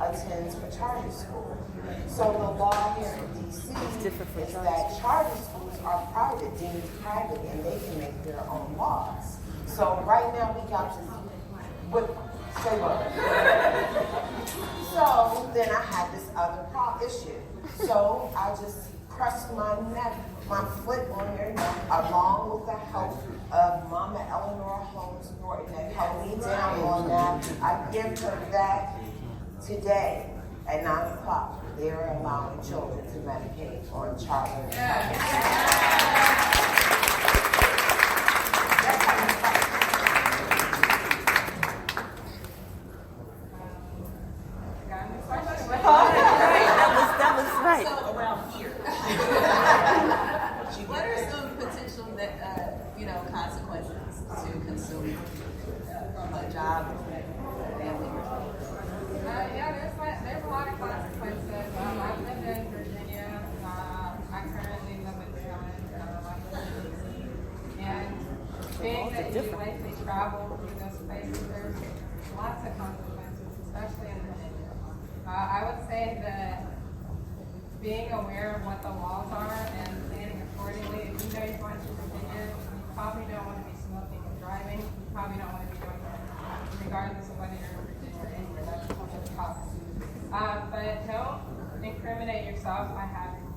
attends for charter school. So the law here in DC is that charter schools are private, deemed private, and they can make their own laws. So right now we got to say what? So then I had this other issue. So I just pressed my foot on their neck, along with the help of Mama Eleanor Holmes Norton that held me down on that. I give her that today at 9 o'clock. They're allowing children to medicate on charter. That was right. So around here, what are some potential consequences to consuming from a job or family? There's a lot of consequences. I've lived in Virginia. I currently live in Maryland. And being that you likely travel through those places, there's lots of consequences, especially in Virginia. I would say that being aware of what the laws are and planning accordingly. If you know you're going to Virginia, you probably don't want to be smoking and driving. You probably don't want to be doing that, regardless of whether you're in Virginia or anywhere. That's the policy. But don't incriminate yourself by having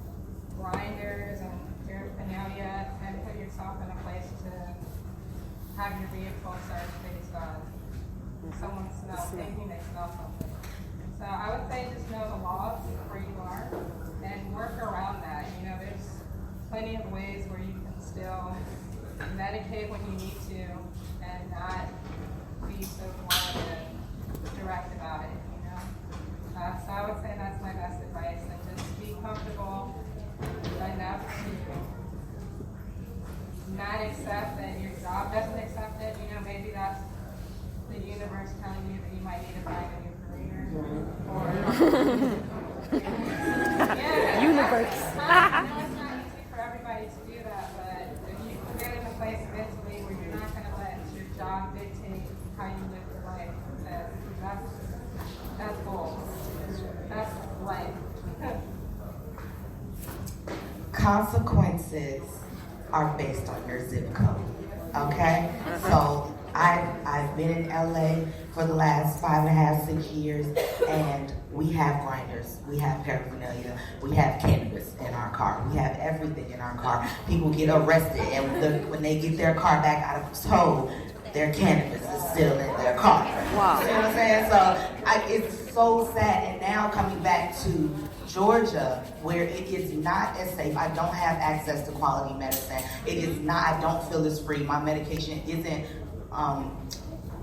blinders and paraphernalia and put yourself in a place to have your vehicle searched based on someone thinking they smell something. So I would say just know the laws where you are and work around that. There's plenty of ways where you can still medicate when you need to and not be so blunt and direct about it. So I would say that's my best advice, and just be comfortable enough to not accept that your job doesn't accept it. Maybe that's the universe telling you that you might need to find a new career. Universe. It's not easy for everybody to do that, but if you can get in a place mentally where you're not going to let your job dictate how you live your life, that's gold. That's life. Consequences are based on your zip code. Okay? So I've been in LA for the last 5.5, 6 years, and we have grinders, we have paraphernalia, we have cannabis in our car, we have everything in our car. People get arrested, and when they get their car back out of tow, their cannabis is still in their car. Wow. You know what I'm saying? So it's so sad. And now coming back to Georgia, where it is not as safe. I don't have access to quality medicine. It is not, I don't feel as free. My medication isn't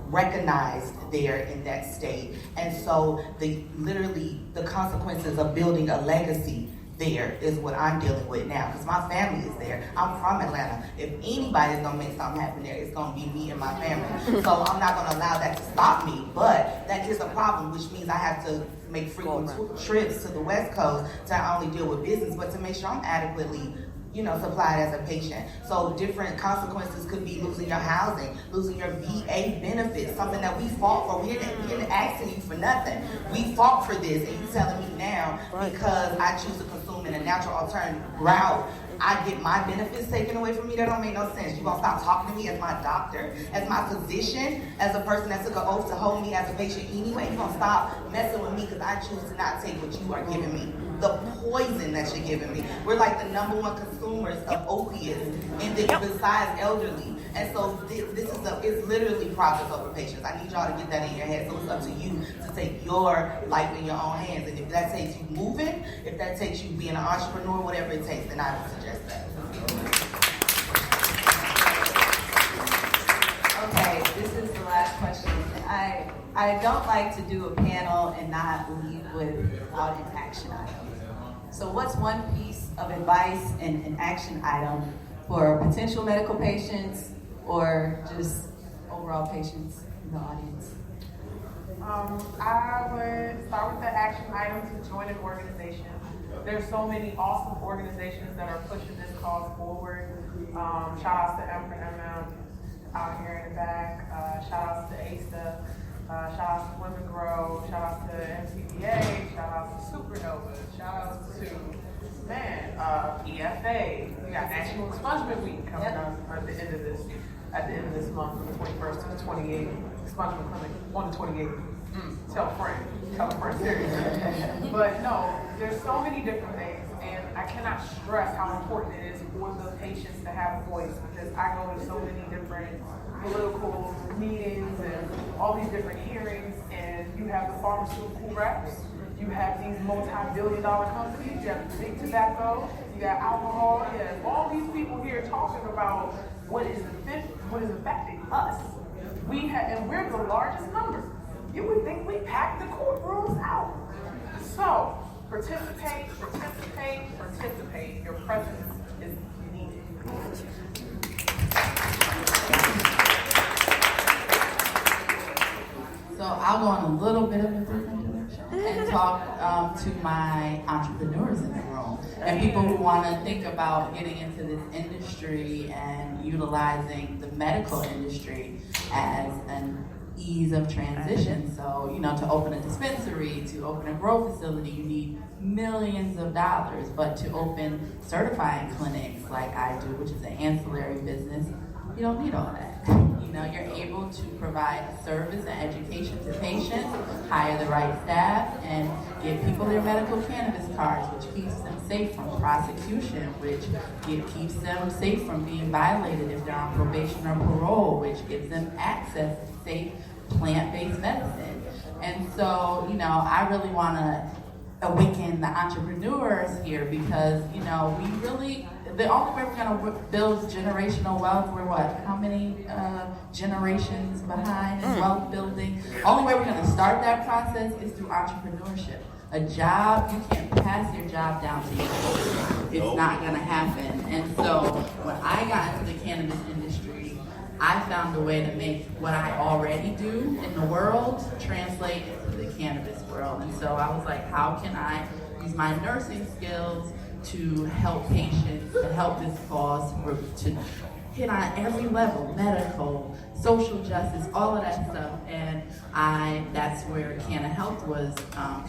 recognized there in that state. And so literally the consequences of building a legacy there is what I'm dealing with now, because my family is there. I'm from Atlanta. If anybody's gonna make something happen there, it's gonna be me and my family. So I'm not gonna allow that to stop me, but that is a problem, which means I have to make frequent trips to the West Coast to not only deal with business, but to make sure I'm adequately supplied as a patient. So different consequences could be losing your housing, losing your VA benefits, something that we fought for. We didn't ask you for nothing. We fought for this, and you telling me now because I choose to consume in a natural alternative route, I get my benefits taken away from me? That don't make no sense. You gonna stop talking to me as my doctor, as my physician, as a person that took an oath to hold me as a patient anyway? You gonna stop messing with me because I choose to not take what you are giving me, the poison that you're giving me. We're like the #1 consumers of opiates, and then besides elderly. And so it's literally profits over patients. I need y'all to get that in your head. So it's up to you to take your life in your own hands. And if that takes you moving, if that takes you being an entrepreneur, whatever it takes, then I would suggest that. Okay, this is the last question. I don't like to do a panel and not leave without an action item. So what's one piece of advice and an action item for potential medical patients or just overall patients in the audience? I would start with the action item to join an organization. There's so many awesome organizations that are pushing this cause forward. Shout outs to M for MM out here in the back. Shout outs to ASTA. Shout out to Women Grow, shout out to MCBA, shout out to Supernova, shout out to, EFA. We got National Expungement Week coming up at the end of this month, from the 21st to the 28th. Expungement Clinic on the 28th. Tell a friend, seriously. But no, there's so many different things, and I cannot stress how important it is for the patients to have a voice, because I go to so many different political meetings and all these different hearings, and you have the pharmaceutical reps, you have these multi-billion-dollar companies, you have big tobacco, you got alcohol, you have all these people here talking about what is affecting us. And we're the largest number. You would think we packed the courtrooms out. So, participate. Your presence is needed. So I'll go in a little bit of a different direction and talk to my entrepreneurs in the room and people who want to think about getting into this industry and utilizing the medical industry as an ease of transition. So, to open a dispensary, to open a grow facility, you need millions of dollars. But to open certifying clinics like I do, which is an ancillary business, you don't need all that. You're able to provide service and education to patients, hire the right staff, and give people their medical cannabis cards, which keeps them safe from prosecution, which keeps them safe from being violated if they're on probation or parole, which gives them access to safe plant-based medicine. And so, I really want to awaken the entrepreneurs here because, the only way we're going to build generational wealth, we're how many generations behind in wealth building? Only way we're going to start that process is through entrepreneurship. A job, you can't pass your job down to your children. It's not going to happen. And so when I got into the cannabis industry, I found a way to make what I already do in the world translate into the cannabis world. And so I was like, how can I use my nursing skills to help patients, to help this cause, to hit on every level, medical, social justice, all of that stuff. And that's where Canna Health was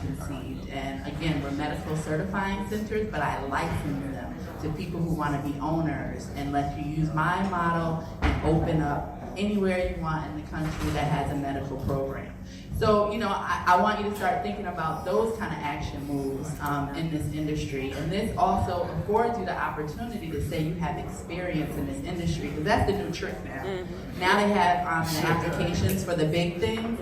conceived. And again, we're medical certifying centers, but I license them to people who want to be owners and let you use my model and open up anywhere you want in the country that has a medical program. So, I want you to start thinking about those kind of action moves in this industry. And this also affords you the opportunity to say you have experience in this industry, because that's the new trick now. Now they have the applications for the big things.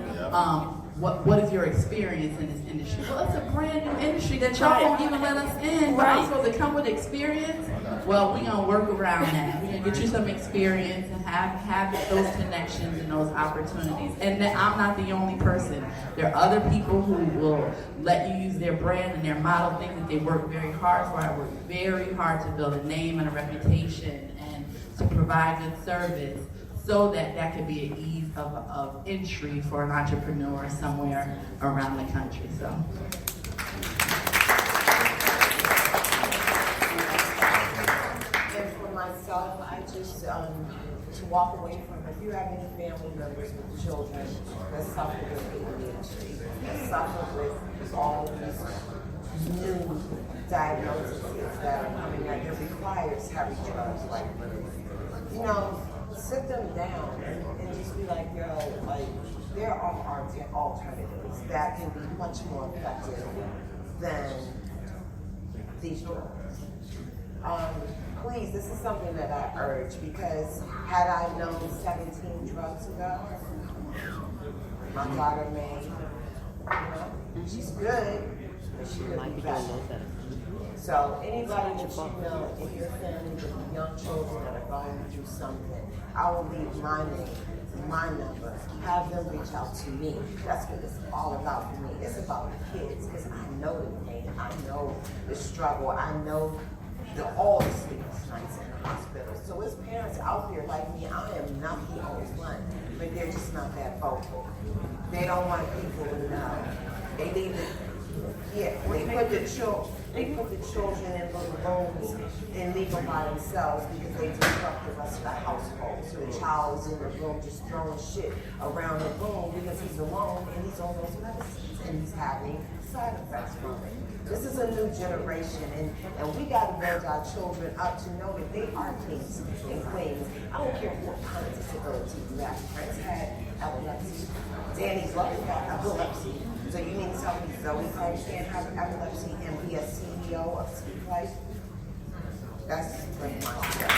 What is your experience in this industry? Well, it's a brand new industry that y'all won't even let us in. But I'm supposed to come with experience? Well, we're going to work around that. We're going to get you some experience and have those connections and those opportunities. And I'm not the only person. There are other people who will let you use their brand and their model, things that they work very hard for. I work very hard to build a name and a reputation and to provide good service, so that could be an ease of entry for an entrepreneur somewhere around the country. So. And for myself, I just to walk away from, if you have any family members with children that suffer with ADHD, that suffer with all these new diagnoses that are coming out that requires heavy drugs, like, sit them down and just be like, there are alternatives that can be much more effective than these drugs. Please, this is something that I urge, because had I known 17 drugs ago, my daughter may, she's good, but she could be better. So anybody that you know in your family with young children that are going through something, I will leave my name, my number, have them reach out to me. That's what it's all about for me. It's about the kids, because I know the pain, I know the struggle, I know all the sleepless nights in the hospital. So as parents out there like me, I am not the only one, but they're just not that vocal. They don't want people to know. They leave it Yeah, they put the children in little rooms and leave them by themselves because they disrupt the rest of the household. So the child is in the room just throwing shit around the room because he's alone and he's on those medicines and he's having side effects from it. This is a new generation, and we got to build our children up to know that they are kings and queens. I don't care what kind of disability you have. Prince had epilepsy. Danny's lucky had epilepsy. So you mean to tell me Zoe Cole can't have epilepsy and be a CEO of Speak Life? That's pretty much it.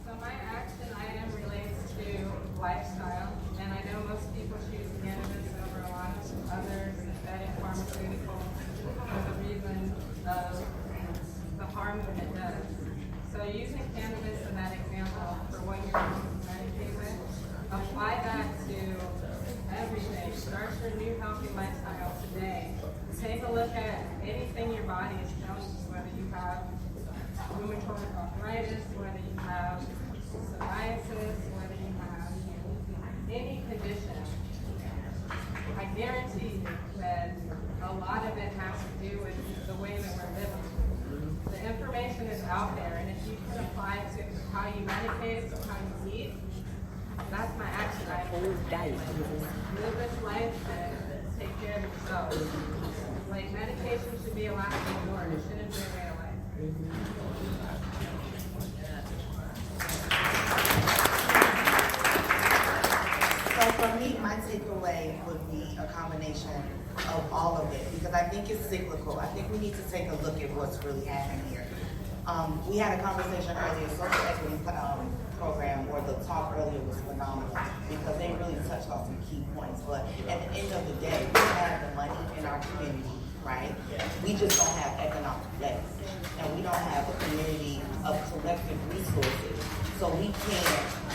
So my action item relates to lifestyle, and I know most people choose cannabis over a lot of other synthetic pharmaceuticals for the reason of the harm that it does. So using cannabis in that example for what you're using to medicate with, apply that to everything. Start your new healthy lifestyle today. Take a look at anything your body is telling you, whether you have rheumatoid arthritis, whether you have psoriasis, whether you have any condition. I guarantee you that a lot of it has to do with the way that we're living. The information is out there, and if you can apply it to how you medicate, to how you eat, that's my action item. Live this life and take care of yourself. Like, medication should be allowed to be ignored. It shouldn't be a way of life. So for me, my takeaway would be a combination of all of it, because I think it's cyclical. I think we need to take a look at what's really happening here. We had a conversation earlier, social equity program, where the talk earlier was phenomenal because they really touched on some key points. But at the end of the day, we have the money in our community, right? We just don't have economic leverage, and we don't have a community of collective resources. So we can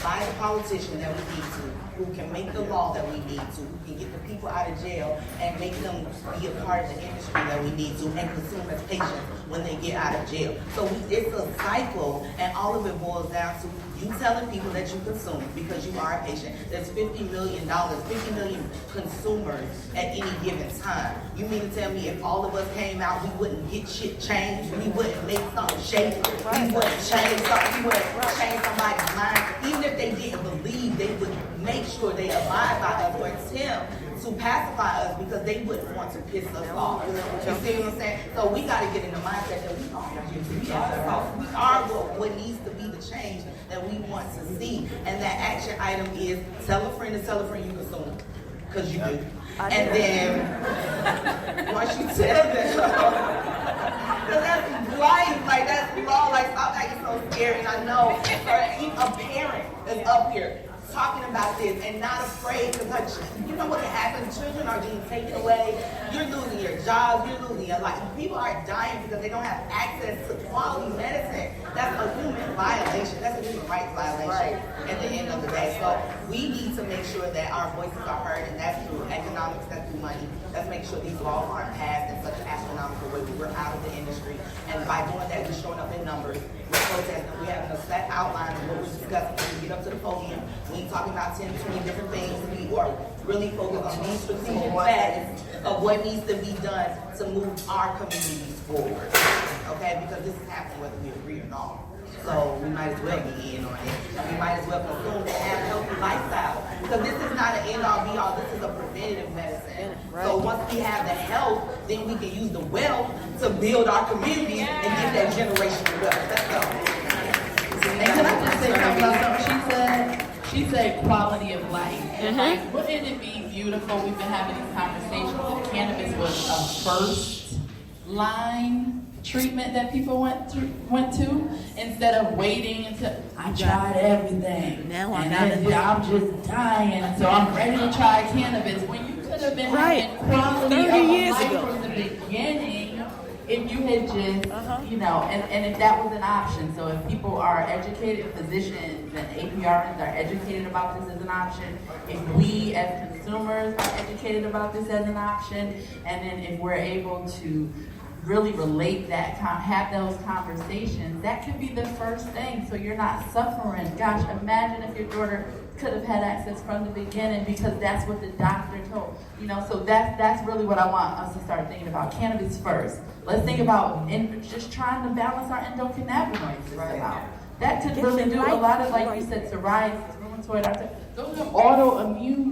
buy the politician that we need to, who can make the law that we need to, who can get the people out of jail and make them be a part of the industry that we need to, and consume as patients when they get out of jail. So it's a cycle, and all of it boils down to you telling people that you consume because you are a patient. There's $50 million, 50 million consumers at any given time. You mean to tell me if all of us came out, we wouldn't get shit changed? We wouldn't make something shake? We wouldn't change something? We wouldn't change somebody's mind? Even if they didn't believe, they would make sure they abide by us or attempt to pacify us because they wouldn't want to piss us off. You see what I'm saying? So we got to get in the mindset that we are what needs to be the change that we want to see. And that action item is tell a friend to tell a friend you consume, because you do. And then once you tell them, because that's life, like that's law, like stop acting so scary. And I know a parent is up here talking about this and not afraid, because you know what can happen? Children are being taken away. You're losing your jobs. You're losing your life. People are dying because they don't have access to quality medicine. That's a human violation. That's a human rights violation at the end of the day. So we need to make sure that our voices are heard, and that's through economics, that's through money. Let's make sure these laws aren't passed in such an astronomical way. We're out of the industry, and by doing that, we're showing up in numbers. We're protesting. We're having a set outline of what we're discussing when we get up to the podium. We ain't talking about 10, 20 different things. We are really focused on these strategic facts of what needs to be done to move our communities forward. Okay, because this is happening whether we agree or not. So we might as well be in on it. And we might as well consume and have a healthy lifestyle. Because this is not an end-all be-all. This is a preventative medicine. So once we have the health, then we can use the wealth to build our community and get that generational wealth. Let's go. And can I just say something about something she said quality of life. And like, wouldn't it be beautiful? We've been having these conversations that cannabis was a first line treatment that people went to instead of waiting until I tried everything. Now I'm just dying, so I'm ready to try cannabis. When you could have been having quality of life from the beginning if you had just, you know, and if that was an option. So if people are educated, physicians and APRNs are educated about this as an option, if we as consumers are educated about this as an option, and then if we're able to really relate that, have those conversations, that could be the first thing so you're not suffering. Gosh, imagine if your daughter could have had access from the beginning because that's what the doctor told. You know, so that's really what I want us to start thinking about. Cannabis first. Let's think about just trying to balance our endocannabinoid system out. That could really do a lot of, like you said, psoriasis, rheumatoid arthritis. Those are autoimmune